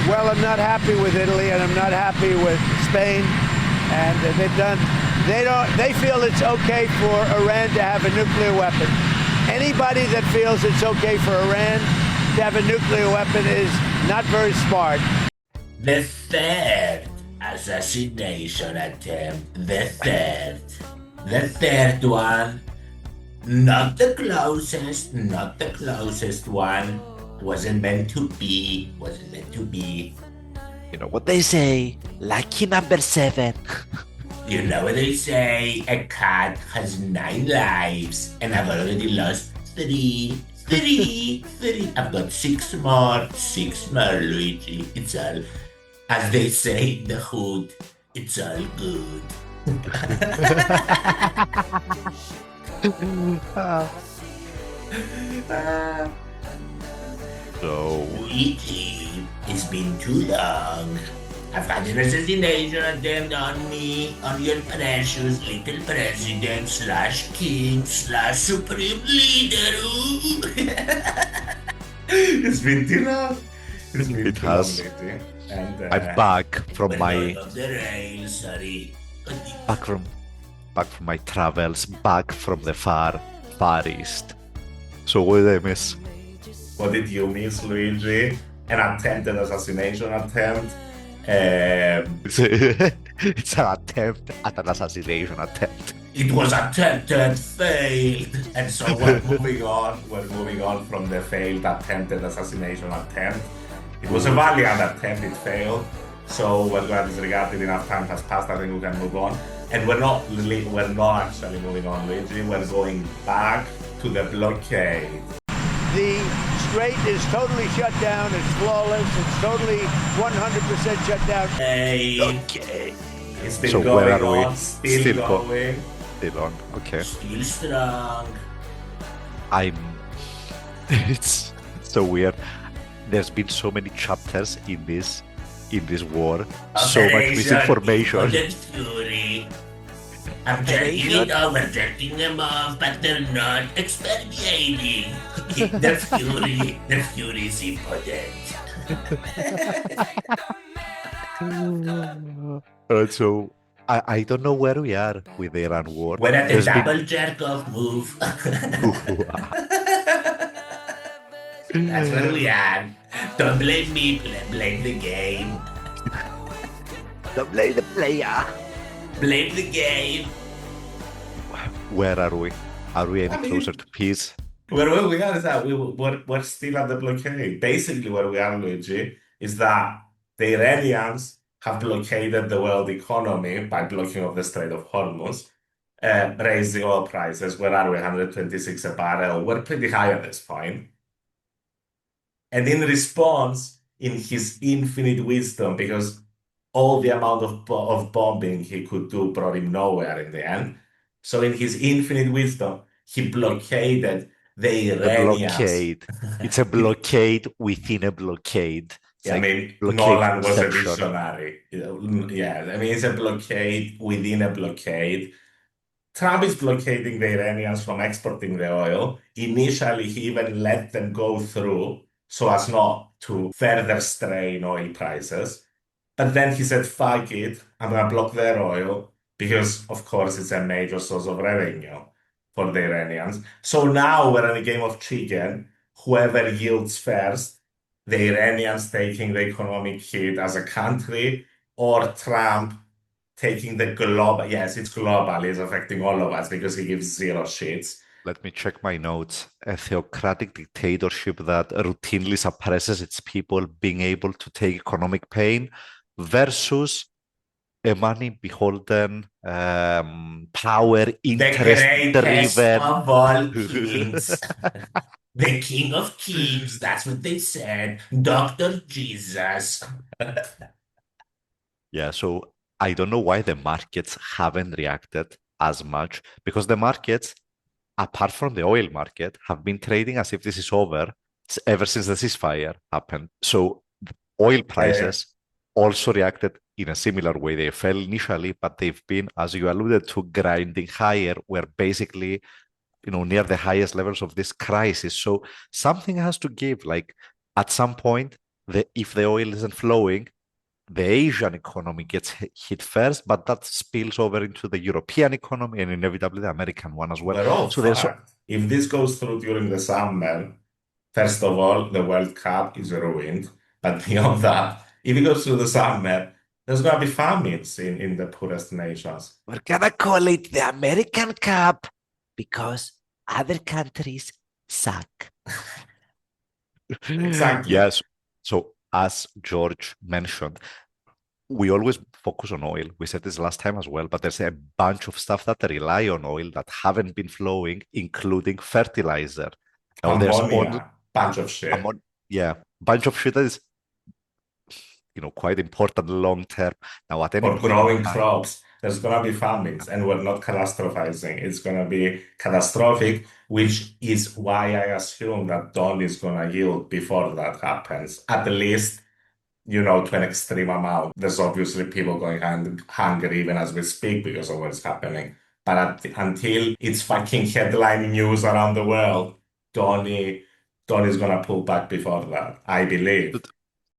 Well, I'm not happy with Italy, and I'm not happy with Spain, and they feel it's okay for Iran to have a nuclear weapon. Anybody that feels it's okay for Iran to have a nuclear weapon is not very smart. The third assassination attempt. The third. The third one. Not the closest one. Wasn't meant to be. Wasn't meant to be. You know what they say, lucky number 7. You know what they say, a cat has 9 lives, and I've already lost 3. I've got 6 more, Luigi. It's all, as they say in the hood, it's all good. So, Luigi, it's been too long. I've had an assassination attempt on me, on your precious little president slash king slash supreme leader. It's been too long. It's been It too has. long, Luigi. And, I'm back from we're my going off the rails, sorry. back from my travels, back from the far east. So what did I miss? What did you miss, Luigi? An attempted assassination attempt. It's an attempt at an assassination attempt. It was attempted, failed, and so we're moving on. We're moving on from the failed attempted assassination attempt. It was a valiant attempt. It failed. So we're going to disregard it. Enough time has passed. I think we can move on. And we're not actually moving on, Luigi. We're going back to the blockade. The strait is totally shut down. It's flawless. It's totally 100% shut down. Hey, Okay. it's been So going where are we? on, still going, Still on. Okay. still strong. It's so weird. There's been so many chapters in this war. So much Operation misinformation. Golden Fury. I'm checking it over, checking them off, but they're not expediating. The fury is important. So I don't know where we are with the Iran war. We're at the There's been- double jerk-off move. That's where we are. Don't blame me, blame the game. Don't blame the player. Blame the game. Where are we? Are we any I mean- closer to peace? Where we are is that we're still at the blockade. Basically, where we are, Luigi, is that the Iranians have blockaded the world economy by blocking off the Strait of Hormuz, raising oil prices. Where are we? 126 a barrel. We're pretty high at this point. And in response, in his infinite wisdom, because all the amount of bombing he could do brought him nowhere in the end. So in his infinite wisdom, he blockaded the A Iranians. blockade. It's a blockade within a blockade. It's Yeah, I like mean, blockade Nolan was a inception. visionary. Yeah, I mean, it's a blockade within a blockade. Trump is blockading the Iranians from exporting the oil. Initially, he even let them go through so as not to further strain oil prices. But then he said, fuck it, I'm going to block their oil because, of course, it's a major source of revenue for the Iranians. So now we're in a game of chicken. Whoever yields first, the Iranians taking the economic hit as a country, or Trump taking the global. Yes, it's global. It's affecting all of us because he gives zero shits. Let me check my notes. A theocratic dictatorship that routinely suppresses its people being able to take economic pain versus a money beholden, power The interest greatest driven. of all kings. The king of kings. That's what they said. Dr. Jesus. Yeah, so I don't know why the markets haven't reacted as much because the markets, apart from the oil market, have been trading as if this is over ever since the ceasefire happened. So oil prices also reacted in a similar way. They fell initially, but they've been, as you alluded to, grinding higher. We're basically, near the highest levels of this crisis. So something has to give. Like at some point, if the oil isn't flowing, the Asian economy gets hit first, but that spills over into the European economy and inevitably the American one as well. We're all So there's fucked. If this goes through during the summer, first of all, the World Cup is ruined. But beyond that, if it goes through the summer, there's going to be famines in the poorest nations. we're gonna call it the American Cup because other countries suck. Exactly. Yes. So as George mentioned, we always focus on oil. We said this last time as well, but there's a bunch of stuff that rely on oil that haven't been flowing, including fertilizer. Now there's Ammonia, bunch of shit. yeah, bunch of shit that is quite important long term. Now at any For point in growing time, crops, there's going to be famines, and we're not catastrophizing. It's going to be catastrophic, which is why I assume that Don is going to yield before that happens. At least, to an extreme amount. There's obviously people going hungry even as we speak because of what's happening. But until it's fucking headline news around the world, Don is going to pull back before that, I believe.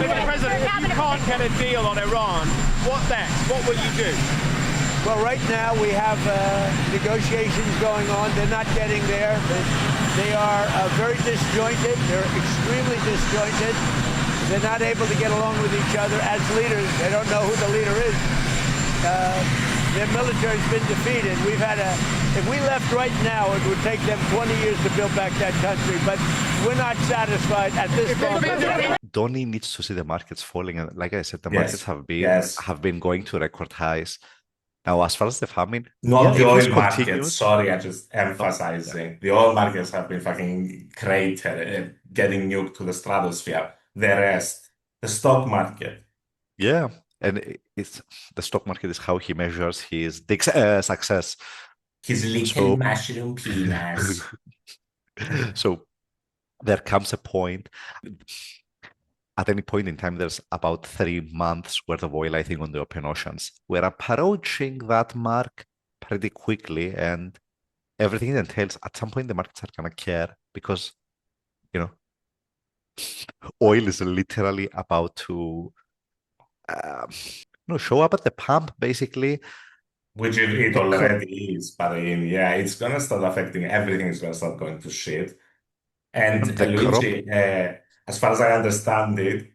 Mr. President, if you can't get a deal on Iran, what next? What will you do? Well, right now we have negotiations going on. They're not getting there. They are very disjointed. They're extremely disjointed. They're not able to get along with each other as leaders. They don't know who the leader is. Their military's been defeated. If we left right now, it would take them 20 years to build back that country, but we're not satisfied at this moment. Donny needs to see the markets falling, and like I said, the Yes. markets have been going to record highs. Now, as far as the famine, Not the if this oil markets. continues- Sorry, I'm just emphasizing. The oil markets have been fucking cratered, getting nuked to the stratosphere. The rest, the stock market. Yeah, and it's the stock market is how he measures his success. His little So- mushroom penis. So there comes a point. At any point in time, there's about 3 months worth of oil, I think, on the open oceans. We're approaching that mark pretty quickly, and everything it entails, at some point, the markets are going to care because, oil is literally about to show up at the pump, basically. Which it already is, but it's gonna start affecting everything. Is gonna start going to shit. And The Luigi, as far as I understand it,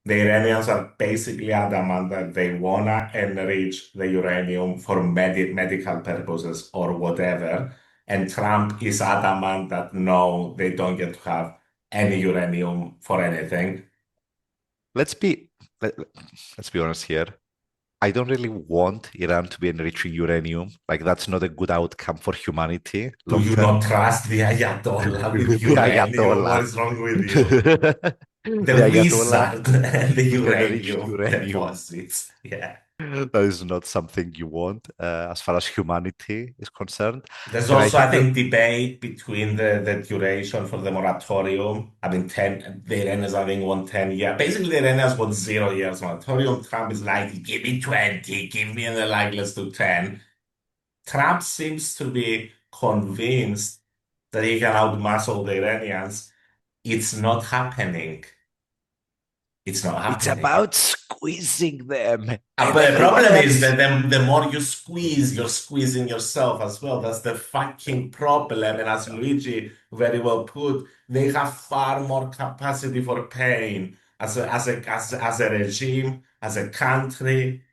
the Iranians are basically adamant that they wanna enrich the uranium for medical purposes or whatever. And Trump is adamant that no, they don't get to have any uranium for anything. Let's be honest here. I don't really want Iran to be enriching uranium. Like, that's not a good outcome for humanity. Do you not trust the Ayatollah with uranium? Ayatollah. What is wrong with you? The Ayatollah wizard and the enriched uranium deposits. Yeah. That is not something you want as far as humanity is concerned. There's And also, I that- think, debate between the duration for the moratorium. I mean, the Iranians, I think, want 10 years. Basically, the Iranians want 0 years moratorium. Trump is like, give me 20, give me, and they're like, let's do 10. Trump seems to be convinced that he can outmuscle the Iranians. It's not happening. It's not happening. It's about squeezing them. But the problem is that the more you squeeze, you're squeezing yourself as well. That's the fucking problem. And as Luigi very well put, they have far more capacity for pain as a regime, as a country.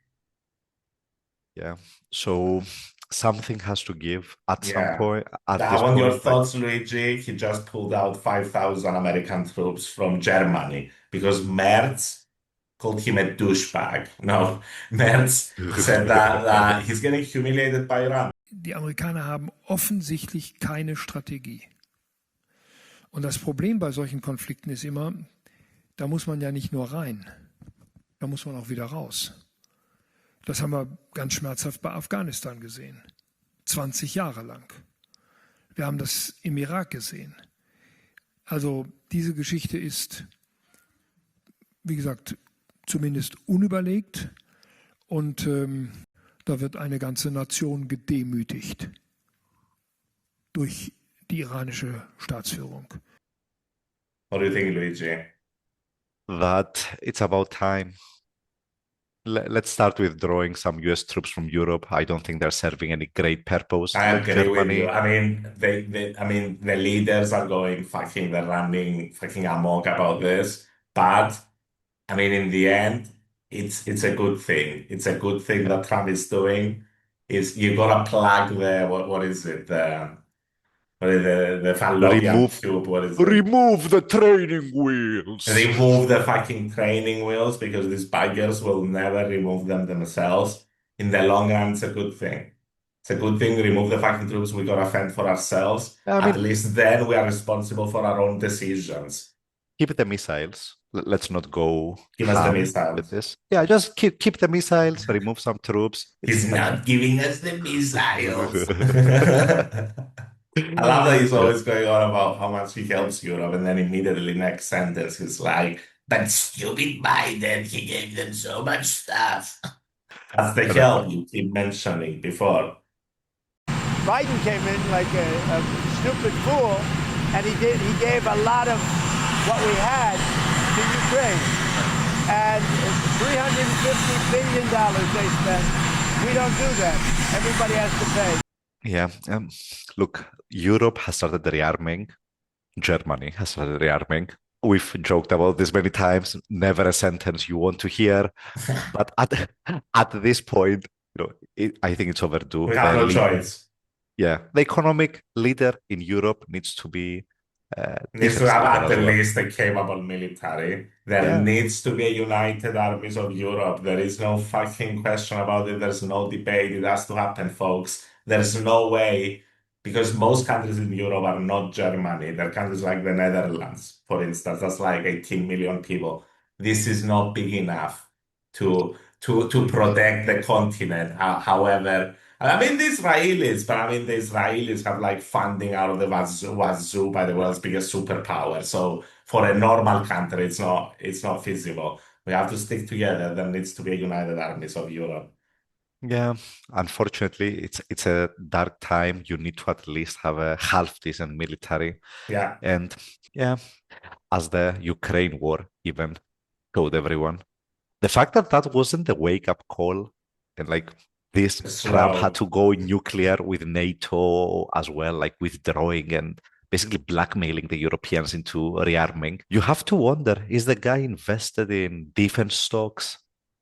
Yeah. So something has to give at some Yeah. point. At I this want your point, thoughts, Luigi. He just pulled out 5,000 American troops from Germany because Merz called him a douchebag. No, Merz said that he's getting humiliated by Iran. Die Amerikaner haben offensichtlich keine Strategie. Und das Problem bei solchen Konflikten ist immer, da muss man ja nicht nur rein, da muss man auch wieder raus. Das haben wir ganz schmerzhaft bei Afghanistan gesehen. 20 Jahre lang. Wir haben das im Irak gesehen. Also diese Geschichte ist, wie gesagt, zumindest unüberlegt und da wird eine ganze Nation gedemütigt durch die iranische Staatsführung. What do you think, Luigi? that it's about time. Let's start withdrawing some US troops from Europe. I don't think they're serving any great purpose I like agree with you. Germany. I mean, I mean, the leaders are going fucking, they're running fucking amok about this. But I mean, in the end, it's a good thing. It's a good thing Yeah. that Trump is doing. Is you gotta plug the what is it? The fallopian Remove tube. What is it? remove the training wheels. Remove the fucking training wheels because these buggers will never remove them themselves. In the long run, it's a good thing. It's a good thing. Remove the fucking troops. We gotta fend for ourselves. I At mean, least then we are responsible for our own decisions. keep the missiles. Let's not go Give us the ham with missiles. this. Yeah, just keep the missiles, remove some troops. He's It's like not giving us the missiles. I love that he's yeah. always going on about how much he helps Europe, and then immediately next sentence he's like, "But stupid Biden, he gave them so much stuff." That's the And help you keep mentioning before. Biden came in like a stupid fool, and he gave a lot of what we had to Ukraine. And $350 billion they spent. We don't do that. Everybody has to pay. yeah, look, Europe has started rearming. Germany has started rearming. We've joked about this many times. Never a sentence you want to hear, but at this point, I think it's overdue. We have no choice. The economic leader in Europe needs to be Needs to defense have leader at as well. least a capable military. There Yeah. needs to be a united armies of Europe. There is no fucking question about it. There's no debate. It has to happen, folks. There's no way, because most countries in Europe are not Germany. They're countries like the Netherlands, for instance. That's like 18 million people. This is not big enough to protect the continent. However, I mean, the Israelis, but I mean, the Israelis have like funding out of the wazoo by the world's biggest superpower. So for a normal country, it's not feasible. We have to stick together. There needs to be a united armies of Europe. Yeah, unfortunately, it's a dark time. You need to at least have a half decent military. Yeah, And yeah, as the Ukraine war even showed everyone, the fact that that wasn't the wake-up call, and like this Trump had slow. to go nuclear with NATO as well, like withdrawing and basically blackmailing the Europeans into rearming. You have to wonder, is the guy invested in defense stocks?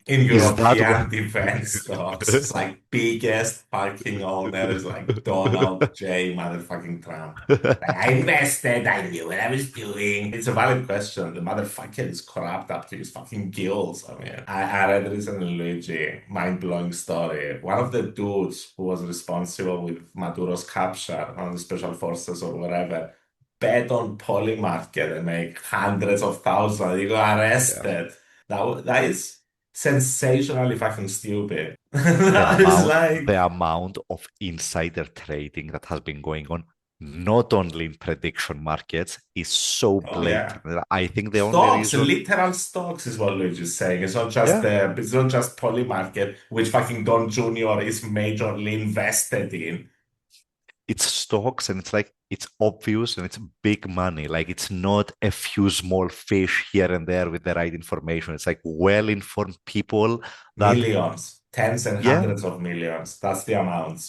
In Is that European what? defense stocks, it's like biggest fucking owner is like Donald J. motherfucking Trump. Like, I invested, I knew what I was doing. It's a valid question. The motherfucker is corrupt up to his fucking gills. I mean, I read recently Luigi, mind-blowing story. One of the dudes who was responsible with Maduro's capture on the special forces or whatever bet on Polymarket and make hundreds of thousands. He got Yeah. arrested. That is sensationally fucking stupid. the That is amount like, the amount of insider trading that has been going on, not only in prediction markets, is so oh yeah. blatant. I think the only Stocks, reason, literal stocks is what Luigi's saying. yeah, It's not just Polymarket, which fucking Don Jr. is majorly invested in. it's stocks and it's like it's obvious and it's big money. Like it's not a few small fish here and there with the right information. It's like well-informed people that, Millions, tens and yeah. hundreds of millions. That's the amounts.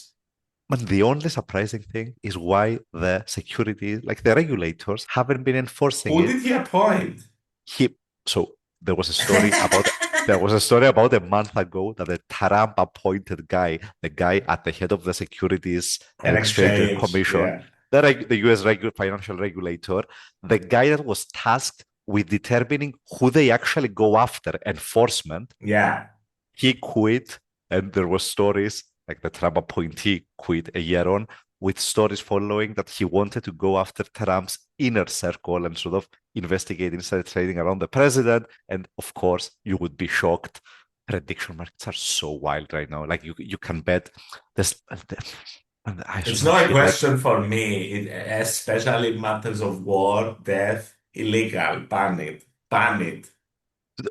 But the only surprising thing is why the security, like the regulators, haven't been enforcing Who it. did he appoint? He so there was a story about a month ago that the Trump appointed guy, the guy at the head of the Securities An and Exchange exchange, Commission, yeah. the US financial regulator, the guy that was tasked with determining who they actually go after, enforcement, Yeah. he quit, and there were stories like the Trump appointee quit a year on, with stories following that he wanted to go after Trump's inner circle and sort of investigate insider trading around the president. And of course, you would be shocked. Prediction markets are so wild right now. Like you can bet this. It's not a question for me, especially in matters of war, death, illegal, ban it, ban it.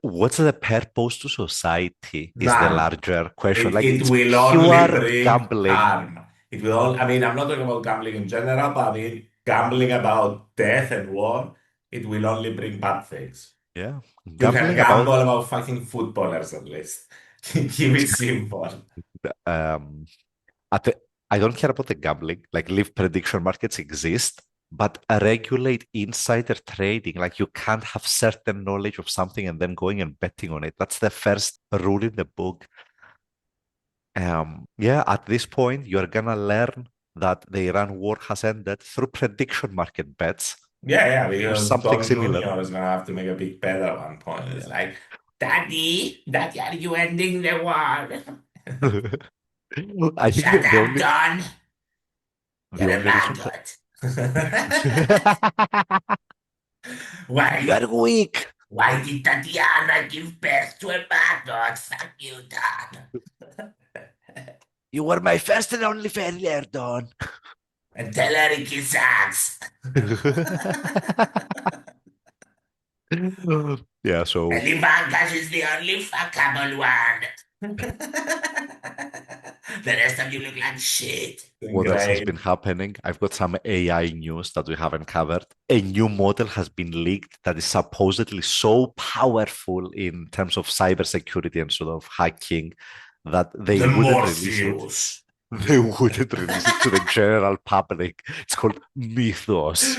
What's the purpose to society is the None. larger question. Like It it's will only pure bring gambling. harm. It will. I mean, I'm not talking about gambling in general, but I mean, gambling about death and war, it will only bring bad things. Yeah. You can Gambling gamble about fucking footballers at least. Keep it simple. um, I don't care about the gambling. Like, live prediction markets exist, but regulate insider trading. Like, you can't have certain knowledge of something and then going and betting on it. That's the first rule in the book. Yeah, at this point, you're gonna learn that the Iran war has ended through prediction market bets Yeah, or because something Tom similar. Jr. is gonna have to make a big bet at one point. It's like, Daddy, are you ending the war? I think Shut the up, only Don. the You're a only reason maggot. Why, you're weak. why did Tatiana give birth to a maggot? Fuck you, Don. You were my first and only failure, Don. And tell her he sucks. Yeah, so And Ivanka is the only fuckable one. The rest of you look like shit. what else has Great. been happening? I've got some AI news that we haven't covered. A new model has been leaked that is supposedly so powerful in terms of cybersecurity and sort of hacking that they The wouldn't release it. Morpheus. They wouldn't release it to the general public. It's called Mythos.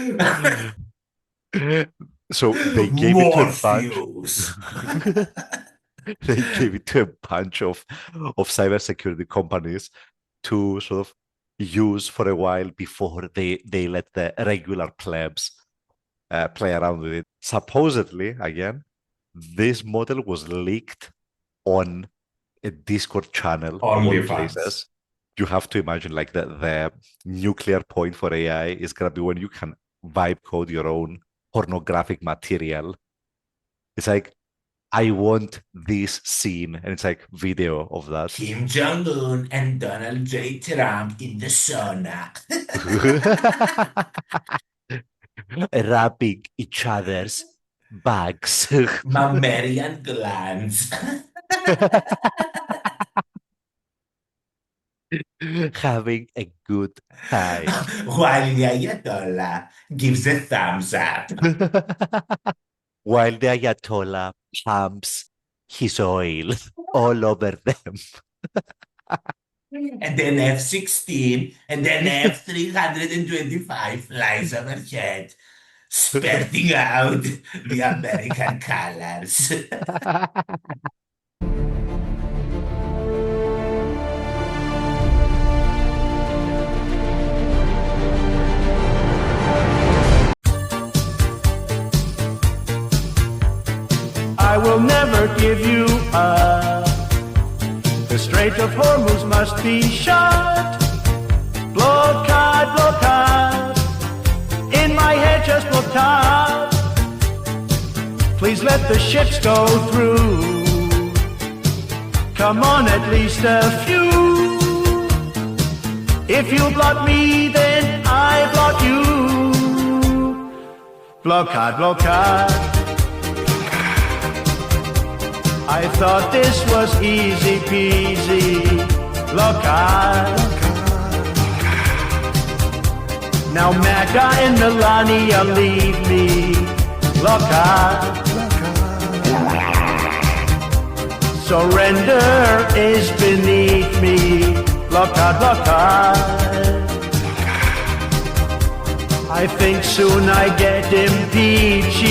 So they gave it to a bunch. Morpheus. They gave it to a bunch of cybersecurity companies to sort of use for a while before they let the regular plebs play around with it. Supposedly, again, this model was leaked on a Discord channel of all OnlyFans. places. You have to imagine like the nuclear point for AI is gonna be when you can vibe code your own pornographic material. It's like, I want this scene, and it's like video of that. Kim Jong-un and Donald J. Trump in the sauna. Wrapping each other's bags. Mammalian glands. Having a good time. While the Ayatollah gives a thumbs up. While the Ayatollah pumps his oil all over them. And then F-16 and then F-325 flies overhead, spurting out the American colors. I will never give you up. The Strait of Hormuz must be shut. Blockade, blockade. In my head, just blockade. Please let the ships go through. Come on, at least a few. If you block me, then I block you. Blockade, blockade. I thought this was easy peasy. Blockade. Now Magda and Melania leave me. Blockade. Surrender is beneath me. Blockade, blockade. I think soon I get impeached.